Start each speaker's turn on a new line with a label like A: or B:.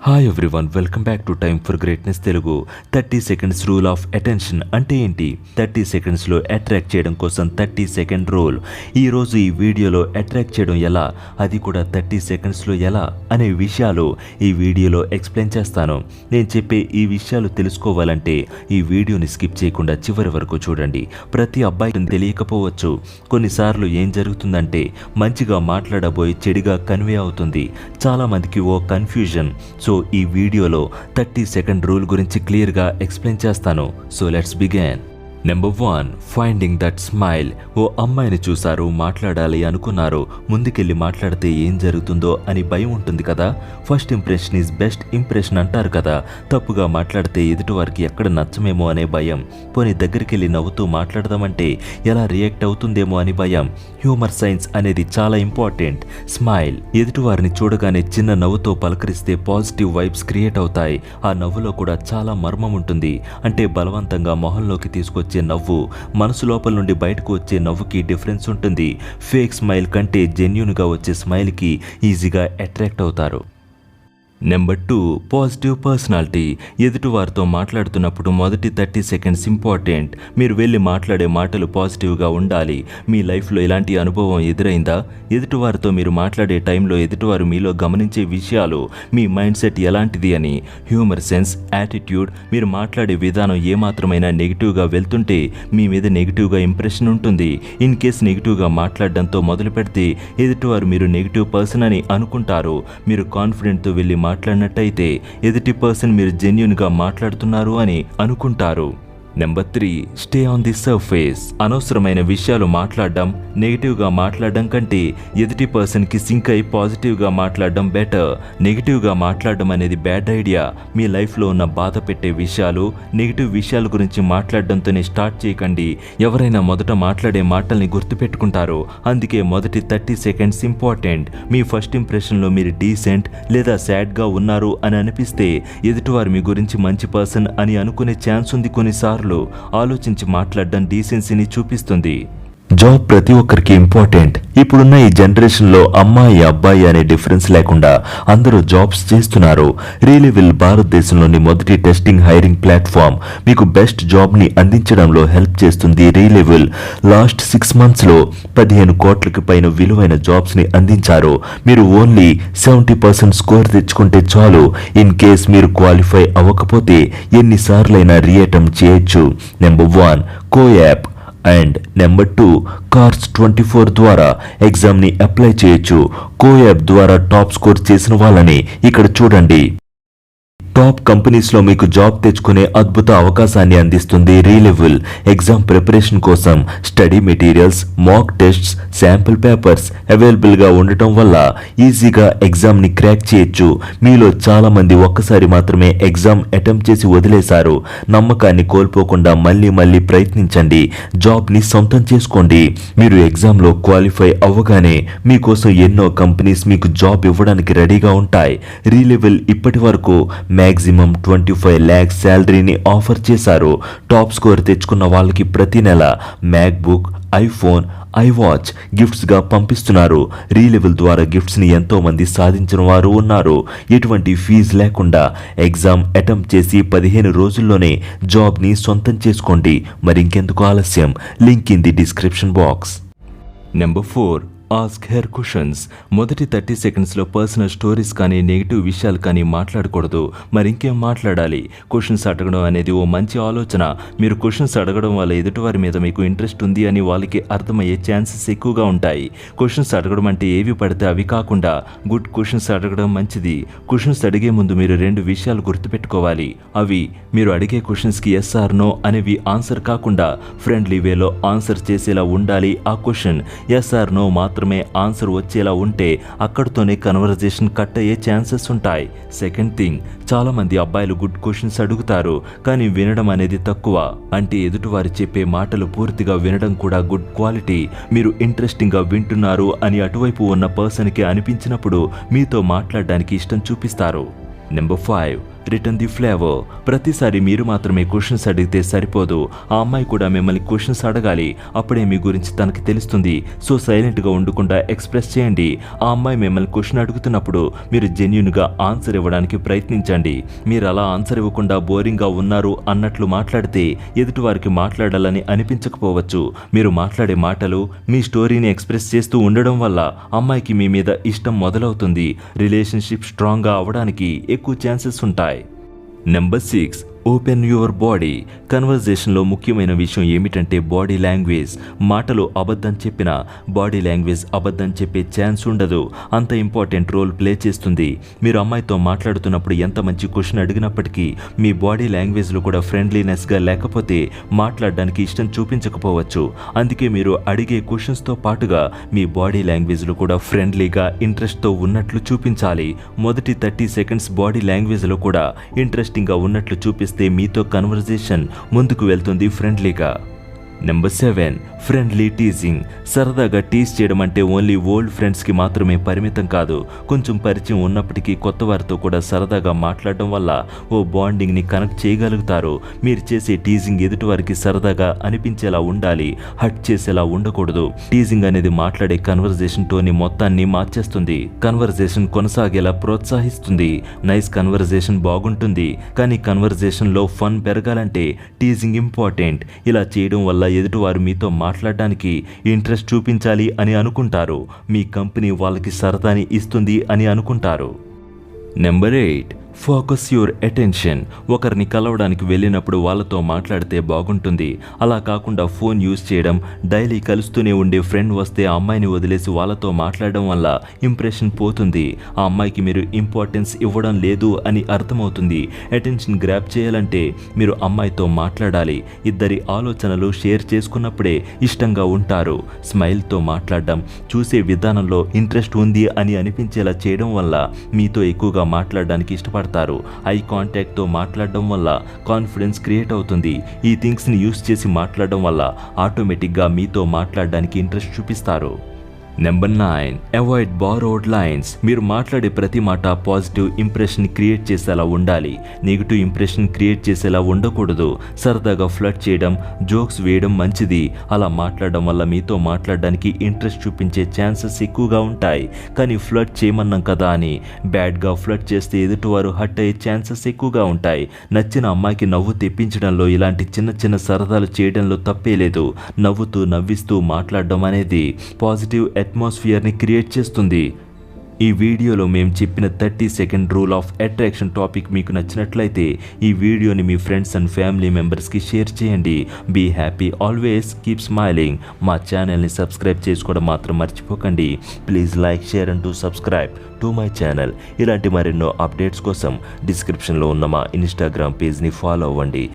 A: Hi everyone, welcome back to time for greatness Telugu. 30 seconds rule of attention అంటే ఏంటి? 30 సెకండ్స్లో attract చేయడం కోసం 30 సెకండ్ రూల్. ఈరోజు ఈ వీడియోలో అట్రాక్ట్ చేయడం ఎలా, అది కూడా 30 సెకండ్స్లో ఎలా అనే విషయాలు ఈ వీడియోలో ఎక్స్ప్లెయిన్ చేస్తాను. నేను చెప్పే ఈ విషయాలు తెలుసుకోవాలంటే ఈ వీడియోని స్కిప్ చేయకుండా చివరి వరకు చూడండి. ప్రతి అబ్బాయికి తెలియకపోవచ్చు, కొన్నిసార్లు ఏం జరుగుతుందంటే మంచిగా మాట్లాడబోయి చెడుగా కన్వే అవుతుంది. చాలామందికి ఓ కన్ఫ్యూజన్. సో ఈ వీడియోలో 30 సెకండ్ రూల్ గురించి క్లియర్గా ఎక్స్ప్లెయిన్ చేస్తాను. So let's begin. Number 1, finding that smile. ఓ అమ్మాయిని చూసారు, మాట్లాడాలి అనుకున్నారు. ముందుకెళ్ళి మాట్లాడితే ఏం జరుగుతుందో అని భయం ఉంటుంది కదా. First impression is best impression అంటారు కదా. తప్పుగా మాట్లాడితే ఎదుటివారికి ఎక్కడ నచ్చమేమో అనే భయం. పోనీ దగ్గరికి వెళ్ళి నవ్వుతూ మాట్లాడదామంటే ఎలా రియాక్ట్ అవుతుందేమో అని భయం. హ్యూమర్ సైన్స్ అనేది చాలా ఇంపార్టెంట్. స్మైల్, ఎదుటివారిని చూడగానే చిన్న నవ్వుతో పలకరిస్తే పాజిటివ్ వైబ్స్ క్రియేట్ అవుతాయి. ఆ నవ్వులో కూడా చాలా మర్మం ఉంటుంది. అంటే బలవంతంగా మొహంలోకి తీసుకొచ్చే నవ్వు, మనసు లోపల నుండి బయటకు వచ్చే నవ్వుకి డిఫరెన్స్ ఉంటుంది. ఫేక్ స్మైల్ కంటే జెన్యూన్గా వచ్చే స్మైల్కి ఈజీగా అట్రాక్ట్ అవుతారు. Number 2, positive personality. ఎదుటివారితో మాట్లాడుతున్నప్పుడు మొదటి 30 సెకండ్స్ ఇంపార్టెంట్. మీరు వెళ్ళి మాట్లాడే మాటలు పాజిటివ్గా ఉండాలి. మీ లైఫ్లో ఇలాంటి అనుభవం ఎదురైందా? ఎదుటివారితో మీరు మాట్లాడే టైంలో ఎదుటివారు మీలో గమనించే విషయాలు, మీ మైండ్ సెట్ ఎలాంటిది అని. హ్యూమర్ సెన్స్, యాటిట్యూడ్, మీరు మాట్లాడే విధానం ఏమాత్రమైనా నెగిటివ్గా వెళ్తుంటే మీ మీద నెగిటివ్గా ఇంప్రెషన్ ఉంటుంది. ఇన్ కేస్ నెగిటివ్గా మాట్లాడడంతో మొదలు పెడితే ఎదుటివారు మీరు నెగిటివ్ పర్సన్ అని అనుకుంటారు. మీరు కాన్ఫిడెంట్తో వెళ్ళి మాట్లాడినట్టయితే ఎదుటి పర్సన్ మీరు జెన్యూన్గా మాట్లాడుతున్నారు అని అనుకుంటారు. Number 3, stay on the surface. అనవసరమైన విషయాలు మాట్లాడడం, నెగిటివ్గా మాట్లాడడం కంటే ఎదుటి పర్సన్కి సింక్ అయి పాజిటివ్గా మాట్లాడడం బెటర్. నెగిటివ్గా మాట్లాడడం అనేది బ్యాడ్ ఐడియా. మీ లైఫ్లో ఉన్న బాధ పెట్టే విషయాలు, నెగిటివ్ విషయాల గురించి మాట్లాడడంతోనే స్టార్ట్ చేయకండి. ఎవరైనా మొదట మాట్లాడే మాటల్ని గుర్తుపెట్టుకుంటారు. అందుకే మొదటి 30 సెకండ్స్ ఇంపార్టెంట్. మీ ఫస్ట్ ఇంప్రెషన్లో మీరు డీసెంట్ లేదా సాడ్గా ఉన్నారు అని అనిపిస్తే ఎదుటివారు మీ గురించి మంచి పర్సన్ అని అనుకునే ఛాన్స్ ఉంది. కొన్నిసార్లు ఆలోచించి మాట్లాడడం డీసెన్సీని చూపిస్తుంది. జాబ్ ప్రతి ఒక్కరికి ఇంపార్టెంట్. ఇప్పుడున్న ఈ జనరేషన్లో అమ్మాయి అబ్బాయి అనే డిఫరెన్స్ లేకుండా అందరూ జాబ్స్ చేస్తున్నారు. రీలెవెల్ భారతదేశంలోని మొదటి టెస్టింగ్ హైరింగ్ ప్లాట్ఫామ్. మీకు బెస్ట్ జాబ్ని అందించడంలో హెల్ప్ చేస్తుంది రీలెవెల్. లాస్ట్ 6 మంత్స్లో 15 కోట్లకి పైన విలువైన జాబ్స్ని అందించారు. మీరు ఓన్లీ 70% స్కోర్ తెచ్చుకుంటే చాలు. ఇన్ కేస్ మీరు క్వాలిఫై అవ్వకపోతే ఎన్నిసార్లైనా రీఅటెంప్ట్ చేయొచ్చు. Number 1, co app. And number 2, cars 24 ద్వారా ఎగ్జామ్ని అప్లై చేయొచ్చు. కో యాప్ ద్వారా టాప్ స్కోర్ చేసిన వాళ్ళని ఇక్కడ చూడండి. టాప్ కంపెనీస్లో మీకు జాబ్ తెచ్చుకునే అద్భుత అవకాశాన్ని అందిస్తుంది రీలెవెల్. ఎగ్జామ్ ప్రిపరేషన్ కోసం study materials, mock tests, sample papers అవైలబుల్గా ఉండటం వల్ల ఈజీగా ఎగ్జామ్ని క్రాక్ చేయొచ్చు. మీలో చాలామంది ఒక్కసారి మాత్రమే ఎగ్జామ్ అటెంప్ట్ చేసి వదిలేశారు. నమ్మకాన్ని కోల్పోకుండా మళ్ళీ ప్రయత్నించండి. జాబ్ని సొంతం చేసుకోండి. మీరు ఎగ్జామ్లో క్వాలిఫై అవ్వగానే మీకోసం ఎన్నో కంపెనీస్ మీకు జాబ్ ఇవ్వడానికి రెడీగా ఉంటాయి. రీలెవెల్ ఇప్పటి వరకు మ్యాక్సిమం 25 lakhs శాలరీని ఆఫర్ చేశారు. టాప్ స్కోర్ తెచ్చుకున్న వాళ్ళకి ప్రతి నెల మ్యాక్బుక్, ఐఫోన్, ఐవాచ్ గిఫ్ట్స్గా పంపిస్తున్నారు. రీలెవెల్ ద్వారా గిఫ్ట్స్ని ఎంతో మంది సాధించిన వారు ఉన్నారు. ఎటువంటి ఫీజు లేకుండా ఎగ్జామ్ అటెంప్ట్ చేసి 15 రోజుల్లోనే జాబ్ని సొంతం చేసుకోండి. మరింకెందుకు ఆలస్యం? Link in the description box. Number 4, ask her questions. మొదటి 30 సెకండ్స్లో పర్సనల్ స్టోరీస్ కానీ నెగిటివ్ విషయాలు కానీ మాట్లాడకూడదు. మరి ఇంకేం మాట్లాడాలి? క్వశ్చన్స్ అడగడం అనేది ఓ మంచి ఆలోచన. మీరు క్వశ్చన్స్ అడగడం వల్ల ఎదుటివారి మీద మీకు ఇంట్రెస్ట్ ఉంది అని వాళ్ళకి అర్థమయ్యే ఛాన్సెస్ ఎక్కువగా ఉంటాయి. క్వశ్చన్స్ అడగడం అంటే ఏవి పడితే అవి కాకుండా గుడ్ క్వశ్చన్స్ అడగడం మంచిది. క్వశ్చన్స్ అడిగే ముందు మీరు 2 విషయాలు గుర్తుపెట్టుకోవాలి. అవి మీరు అడిగే క్వశ్చన్స్కి ఎస్ ఆర్ నో అనేవి ఆన్సర్ కాకుండా ఫ్రెండ్లీ వేలో ఆన్సర్ చేసేలా ఉండాలి. ఆ క్వశ్చన్ ఎస్ ఆర్ నో మాత్రం ఆన్సర్ వచ్చేలా ఉంటే అక్కడితోనే కన్వర్జేషన్ కట్ అయ్యే ఛాన్సెస్ ఉంటాయి. సెకండ్ థింగ్, చాలా మంది అబ్బాయిలు గుడ్ క్వశ్చన్స్ అడుగుతారు కానీ వినడం అనేది తక్కువ. అంటే ఎదుటివారు చెప్పే మాటలు పూర్తిగా వినడం కూడా గుడ్ క్వాలిటీ. మీరు ఇంట్రెస్టింగ్గా వింటున్నారు అని అటువైపు ఉన్న పర్సన్కి అనిపించినప్పుడు మీతో మాట్లాడడానికి ఇష్టం చూపిస్తారు. Number 5, return the flavour. ప్రతిసారి మీరు మాత్రమే క్వశ్చన్స్ అడిగితే సరిపోదు, ఆ అమ్మాయి కూడా మిమ్మల్ని క్వశ్చన్స్ అడగాలి. అప్పుడే మీ గురించి తనకి తెలుస్తుంది. సో సైలెంట్గా ఉండకుండా ఎక్స్ప్రెస్ చేయండి. ఆ అమ్మాయి మిమ్మల్ని క్వశ్చన్ అడుగుతున్నప్పుడు మీరు జెన్యూన్గా ఆన్సర్ ఇవ్వడానికి ప్రయత్నించండి. మీరు అలా ఆన్సర్ ఇవ్వకుండా బోరింగ్గా ఉన్నారు అన్నట్లు మాట్లాడితే ఎదుటివారికి మాట్లాడాలని అనిపించకపోవచ్చు. మీరు మాట్లాడే మాటలు మీ స్టోరీని ఎక్స్ప్రెస్ చేస్తూ ఉండడం వల్ల అమ్మాయికి మీ మీద ఇష్టం మొదలవుతుంది. రిలేషన్షిప్ స్ట్రాంగ్గా అవడానికి ఎక్కువ ఛాన్సెస్ ఉంటాయి. Number 6, open your body. కన్వర్జేషన్లో ముఖ్యమైన విషయం ఏమిటంటే బాడీ లాంగ్వేజ్. మాటలు అబద్ధం చెప్పినా బాడీ లాంగ్వేజ్ అబద్ధం చెప్పే ఛాన్స్ ఉండదు. అంత ఇంపార్టెంట్ రోల్ ప్లే చేస్తుంది. మీరు అమ్మాయితో మాట్లాడుతున్నప్పుడు ఎంత మంచి క్వశ్చన్ అడిగినప్పటికీ మీ బాడీ లాంగ్వేజ్లో కూడా ఫ్రెండ్లీనెస్గా లేకపోతే మాట్లాడడానికి ఇష్టం చూపించకపోవచ్చు. అందుకే మీరు అడిగే క్వశ్చన్స్తో పాటుగా మీ బాడీ లాంగ్వేజ్లో కూడా ఫ్రెండ్లీగా ఇంట్రెస్ట్తో ఉన్నట్లు చూపించాలి. మొదటి 30 సెకండ్స్ బాడీ లాంగ్వేజ్లో కూడా ఇంట్రెస్టింగ్గా ఉన్నట్లు చూపిస్తే మీతో కన్వర్జేషన్ ముందుకు వెళ్తుంది ఫ్రెండ్లీగా. Number 7, friendly teasing. సరదాగా టీజ్ చేయడం అంటే ఓన్లీ ఓల్డ్ ఫ్రెండ్స్కి మాత్రమే పరిమితం కాదు. కొంచెం పరిచయం ఉన్నప్పటికీ కొత్త వారితో కూడా సరదాగా మాట్లాడడం వల్ల ఓ బాండింగ్ని కనెక్ట్ చేయగలుగుతారు. మీరు చేసే టీజింగ్ ఎదుటివారికి సరదాగా అనిపించేలా ఉండాలి, హర్ట్ చేసేలా ఉండకూడదు. టీజింగ్ అనేది మాట్లాడే కన్వర్జేషన్ టోన్ని మొత్తాన్ని మార్చేస్తుంది, కన్వర్జేషన్ కొనసాగేలా ప్రోత్సహిస్తుంది. నైస్ కన్వర్జేషన్ బాగుంటుంది, కానీ కన్వర్జేషన్లో ఫన్ పెరగాలంటే టీజింగ్ ఇంపార్టెంట్. ఇలా చేయడం వల్ల ఎదుటివారు మీతో మాట్లాడడానికి ఇంట్రెస్ట్ చూపించాలి అని అనుకుంటారు. మీ కంపెనీ వాళ్ళకి సరదాని ఇస్తుంది అని అనుకుంటారు. Number 8, focus your attention. ఒకరిని కలవడానికి వెళ్ళినప్పుడు వాళ్ళతో మాట్లాడితే బాగుంటుంది. అలా కాకుండా ఫోన్ యూజ్ చేయడం, డైలీ కలుస్తూనే ఉండే ఫ్రెండ్ వస్తే ఆ అమ్మాయిని వదిలేసి వాళ్ళతో మాట్లాడడం వల్ల ఇంప్రెషన్ పోతుంది. ఆ అమ్మాయికి మీరు ఇంపార్టెన్స్ ఇవ్వడం లేదు అని అర్థమవుతుంది. అటెన్షన్ గ్రాప్ చేయాలంటే మీరు అమ్మాయితో మాట్లాడాలి. ఇద్దరి ఆలోచనలు షేర్ చేసుకున్నప్పుడే ఇష్టంగా ఉంటారు. స్మైల్తో మాట్లాడడం, చూసే విధానంలో ఇంట్రెస్ట్ ఉంది అని అనిపించేలా చేయడం వల్ల మీతో ఎక్కువగా మాట్లాడడానికి ఇష్టపడతారు. ఐ కాంటాక్ట్తో మాట్లాడడం వల్ల కాన్ఫిడెన్స్ క్రియేట్ అవుతుంది. ఈ థింగ్స్ని యూస్ చేసి మాట్లాడడం వల్ల ఆటోమేటిక్గా మీతో మాట్లాడడానికి ఇంట్రెస్ట్ చూపిస్తారు. Number 9, avoid borrowed lines. మీరు మాట్లాడే ప్రతి మాట పాజిటివ్ ఇంప్రెషన్ క్రియేట్ చేసేలా ఉండాలి, నెగిటివ్ ఇంప్రెషన్ క్రియేట్ చేసేలా ఉండకూడదు. సరదాగా ఫ్లర్ట్ చేయడం, జోక్స్ వేయడం మంచిది. అలా మాట్లాడడం వల్ల మీతో మాట్లాడడానికి ఇంట్రెస్ట్ చూపించే ఛాన్సెస్ ఎక్కువగా ఉంటాయి. కానీ ఫ్లర్ట్ చేయమన్నాం కదా అని బ్యాడ్గా ఫ్లర్ట్ చేస్తే ఎదుటివారు హర్ట్ అయ్యే ఛాన్సెస్ ఎక్కువగా ఉంటాయి. నచ్చిన అమ్మాయికి నవ్వు తెప్పించడంలో, ఇలాంటి చిన్న చిన్న సరదాలు చేయడంలో తప్పే లేదు. నవ్వుతూ నవ్విస్తూ మాట్లాడడం అనేది పాజిటివ్ అట్మాస్ఫియర్ని క్రియేట్ చేస్తుంది. ఈ వీడియోలో మేము చెప్పిన 30 second rule of attraction topic మీకు నచ్చినట్లయితే ఈ వీడియోని మీ ఫ్రెండ్స్ అండ్ ఫ్యామిలీ మెంబర్స్కి షేర్ చేయండి. Be happy always, keep smiling. మా ఛానల్ని సబ్స్క్రైబ్ చేసుకోవడం మాత్రం మర్చిపోకండి. Please like, share and subscribe to my channel. ఇలాంటి మరెన్నో అప్డేట్స్ కోసం డిస్క్రిప్షన్లో ఉన్న మా ఇన్స్టాగ్రామ్ పేజ్ని ఫాలో అవ్వండి.